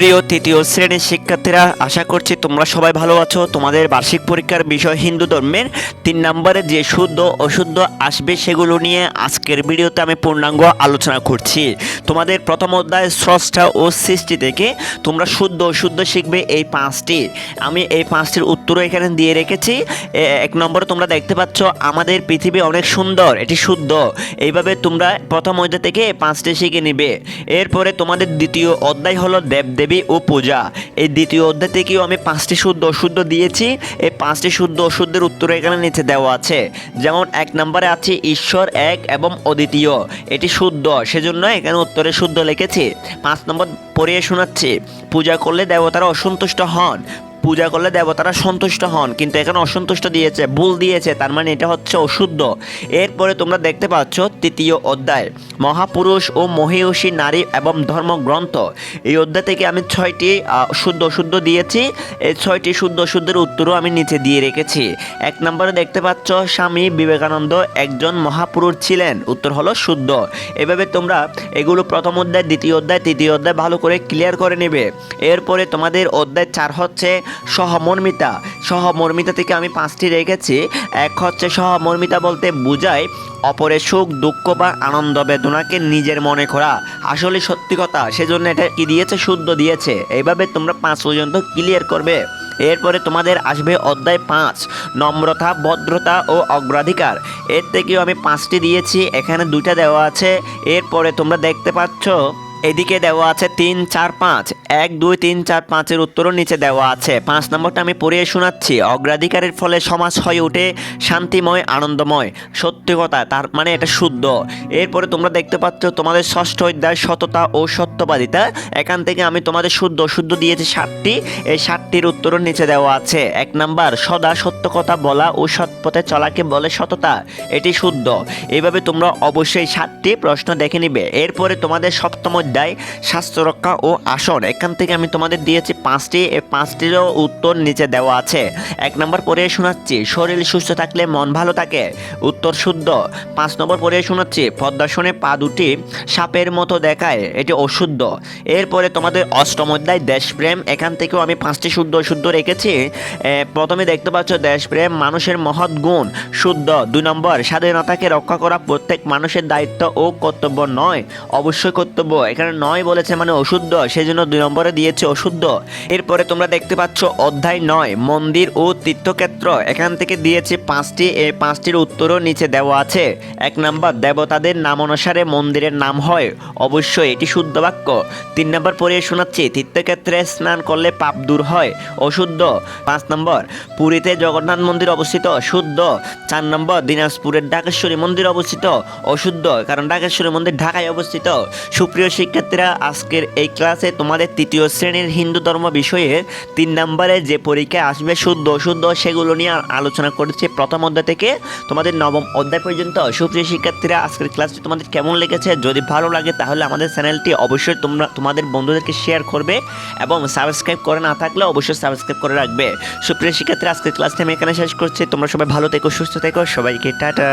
প্রিয় তৃতীয় শ্রেণীর শিক্ষার্থীরা, আশা করছি তোমরা সবাই ভালো আছো। তোমাদের বার্ষিক পরীক্ষার বিষয় হিন্দু ধর্মের 3 নম্বরে যে শুদ্ধ অশুদ্ধ আসবে সেগুলো নিয়ে আজকের ভিডিওতে আমি পূর্ণাঙ্গ আলোচনা করছি। তোমাদের প্রথম অধ্যায় স্রষ্টা ও সৃষ্টি থেকে তোমরা শুদ্ধ অশুদ্ধ শিখবে এই 5টি। আমি এই 5টির উত্তরও এখানে দিয়ে রেখেছি। 1 নম্বরে তোমরা দেখতে পাচ্ছ আমাদের পৃথিবী অনেক সুন্দর, এটি শুদ্ধ। এইভাবে তোমরা প্রথম অধ্যায় থেকে 5টি শিখে নিবে। এরপরে তোমাদের দ্বিতীয় অধ্যায় হলো দেবদেবী ও পূজা। এই দ্বিতীয় অধ্যায় থেকেও আমি 5টি শুদ্ধ অশুদ্ধ দিয়েছি। এই 5টি শুদ্ধ অশুদ্ধের উত্তর এখানে নিচে দেওয়া আছে। যেমন 1 নম্বরে আছে ঈশ্বর এক এবং অদ্বিতীয়, এটি শুদ্ধ, সেজন্য এখানে উত্তরে শুদ্ধ লিখেছি। 5 নম্বর পড়িয়ে শোনাচ্ছি, পূজা করলে দেবতারা অসন্তুষ্ট হন। পূজা করলে দেবতারা সন্তুষ্ট হন, কিন্তু এখানে অসন্তুষ্ট দিয়েছে, ভুল দিয়েছে, তার মানে এটা হচ্ছে অশুদ্ধ। এরপরে তোমরা দেখতে পাচ্ছ তৃতীয় অধ্যায় মহাপুরুষ ও মহীয়সী নারী এবং ধর্মগ্রন্থ। এই অধ্যায় থেকে আমি 6টি শুদ্ধ অশুদ্ধ দিয়েছি। এই 6টি শুদ্ধ অশুদ্ধের উত্তরও আমি নিচে দিয়ে রেখেছি। 1 নম্বরে দেখতে পাচ্ছ স্বামী বিবেকানন্দ একজন মহাপুরুষ ছিলেন, উত্তর হলো শুদ্ধ। এভাবে তোমরা এগুলো প্রথম অধ্যায়, দ্বিতীয় অধ্যায়, তৃতীয় অধ্যায় ভালো করে ক্লিয়ার করে নেবে। এরপরে তোমাদের অধ্যায় 4 হচ্ছে সহমর্মিতা। সহমর্মিতা থেকে আমি 5টি রেখেছি। 1 হচ্ছে সহমর্মিতা বলতে বোঝায় অপরের সুখ দুঃখ বা আনন্দ বেদনাকে নিজের মনে করা। আসলে সত্যি কথা, সেজন্য এটা কি দিয়েছে, শুদ্ধ দিয়েছে। এইভাবে তোমরা 5 পর্যন্ত ক্লিয়ার করবে। এরপরে তোমাদের আসবে অধ্যায় 5 নম্রতা ভদ্রতা ও অগ্রাধিকার। এর থেকেও আমি 5টি দিয়েছি, এখানে 2টা দেওয়া আছে। এরপরে তোমরা দেখতে পাচ্ছ এদিকে দেওয়া আছে 3, 4, 5, 1, 2, 3, 4, 5-এর উত্তরও নিচে দেওয়া আছে। 5 নম্বরটা আমি পড়িয়ে শোনাচ্ছি, অগ্রাধিকারের ফলে সমাজ হয়ে ওঠে শান্তিময় আনন্দময়। সত্যি কথা, তার মানে এটা শুদ্ধ। এরপরে তোমরা দেখতে পাচ্ছ তোমাদের 6ষ্ঠ অধ্যায় সততা ও সত্যবাদিতা। এখান থেকে আমি তোমাদের শুদ্ধ অশুদ্ধ দিয়েছি 7টি। এই 7টির উত্তরও নিচে দেওয়া আছে। 1 নাম্বার সদা সত্য কথা বলা ও সৎপথে চলাকে বলে সততা, এটি শুদ্ধ। এইভাবে তোমরা অবশ্যই 7টি প্রশ্ন দেখে নিবে। এরপরে তোমাদের 7ম অধ্যায় স্বাস্থ্য রক্ষা ও আসন। এখান থেকে আমি তোমাদের দিয়েছি 5টি। এই 5টিরও উত্তর নিচে দেওয়া আছে। 1 নম্বর পড়ে শোনাচ্ছি, শরীর সুস্থ থাকলে মন ভালো থাকে, উত্তর শুদ্ধ। 5 নম্বর পড়ে শোনাচ্ছি, পদ্মাসনে পা দুটি সাপের মতো দেখায়, এটি অশুদ্ধ। এরপরে তোমাদের 8ম অধ্যায় দেশপ্রেম। এখান থেকেও আমি 5টি শুদ্ধ অশুদ্ধ রেখেছি। প্রথমে দেখতে পাচ্ছ দেশপ্রেম মানুষের মহৎ গুণ, শুদ্ধ। 2 নম্বর স্বাধীনতাকে রক্ষা করা প্রত্যেক মানুষের দায়িত্ব ও কর্তব্য নয়, অবশ্যই কর্তব্য। এখানে নয় বলেছে মানে অশুদ্ধ, সেজন্য 2 নম্বরে দিয়েছে অশুদ্ধ। এরপরে তোমরা দেখতে পাচ্ছ অধ্যায় 9 মন্দির ও তীর্থক্ষেত্র। এখান থেকে দিয়েছে 5টি। এই 5টির উত্তরও নিচে দেওয়া আছে। 1 নম্বর দেবতাদের নাম অনুসারে মন্দিরের নাম হয়, অবশ্যই এটি শুদ্ধ বাক্য। 3 নম্বর পড়িয়ে শোনাচ্ছি, তীর্থক্ষেত্রে স্নান করলে পাপ দূর হয়, অশুদ্ধ। 5 নম্বর পুরীতে জগন্নাথ মন্দির অবস্থিত, শুদ্ধ। 4 নম্বর দিনাজপুরের ঢাকেশ্বরী মন্দির অবস্থিত, অশুদ্ধ, কারণ ঢাকেশ্বরী মন্দির ঢাকায় অবস্থিত। সুপ্রিয় শিক্ষার্থীরা, আজকের এই ক্লাসে তোমাদের তৃতীয় শ্রেণীর হিন্দু ধর্ম বিষয়ে 3 নম্বরে যে পরীক্ষা আসবে শুদ্ধ অশুদ্ধ সেগুলো নিয়ে আলোচনা করেছি প্রথম অধ্যায় থেকে তোমাদের 9ম অধ্যায় পর্যন্ত। সুপ্রিয় শিক্ষার্থীরা, আজকের ক্লাসটি তোমাদের কেমন লেগেছে? যদি ভালো লাগে তাহলে আমাদের চ্যানেলটি অবশ্যই তোমরা তোমাদের বন্ধুদেরকে শেয়ার করবে এবং সাবস্ক্রাইব করে না থাকলে অবশ্যই সাবস্ক্রাইব করে রাখবে। সুপ্রিয় শিক্ষার্থীরা, আজকের ক্লাসটি আমি এখানে শেষ করছি। তোমরা সবাই ভালো থেকো, সুস্থ থেকো, সবাইকে টাটা।